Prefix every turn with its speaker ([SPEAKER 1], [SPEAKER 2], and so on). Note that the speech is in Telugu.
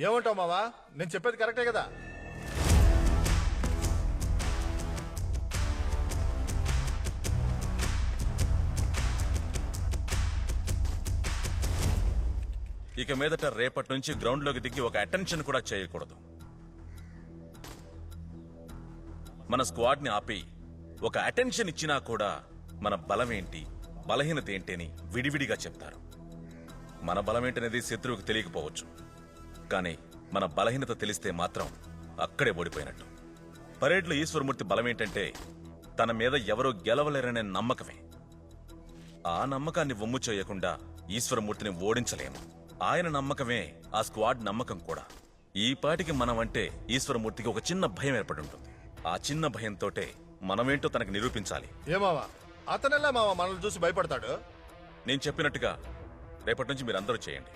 [SPEAKER 1] ఏమంటావు మావా? నేను చెప్పేది కరెక్టే కదా?
[SPEAKER 2] ఇక మీదట రేపటి నుంచి గ్రౌండ్ లోకి దిగి ఒక అటెన్షన్ కూడా చేయకూడదు. మన స్క్వాడ్ ని ఆపి ఒక అటెన్షన్ ఇచ్చినా కూడా మన బలమేంటి బలహీనత ఏంటి అని విడివిడిగా చెప్తారు. మన బలమేంటనేది శత్రువుకు తెలియకపోవచ్చు, కానీ మన బలహీనత తెలిస్తే మాత్రం అక్కడే ఓడిపోయినట్టు. పరేడ్లో ఈశ్వరమూర్తి బలమేంటంటే తన మీద ఎవరూ గెలవలేరనే నమ్మకమే. ఆ నమ్మకాన్ని వమ్ము చేయకుండా ఈశ్వరమూర్తిని ఓడించలేము. ఆయన నమ్మకమే ఆ స్క్వాడ్ నమ్మకం కూడా. ఈ పాటికి మనమంటే ఈశ్వరమూర్తికి ఒక చిన్న భయం ఏర్పడి ఉంటుంది. ఆ చిన్న భయంతోటే మనమేంటో తనకు నిరూపించాలి.
[SPEAKER 1] ఏమావా, అతనెలా మావా మనల్ని చూసి భయపడతాడు?
[SPEAKER 2] నేను చెప్పినట్టుగా రేపటి నుంచి మీరందరూ చేయండి.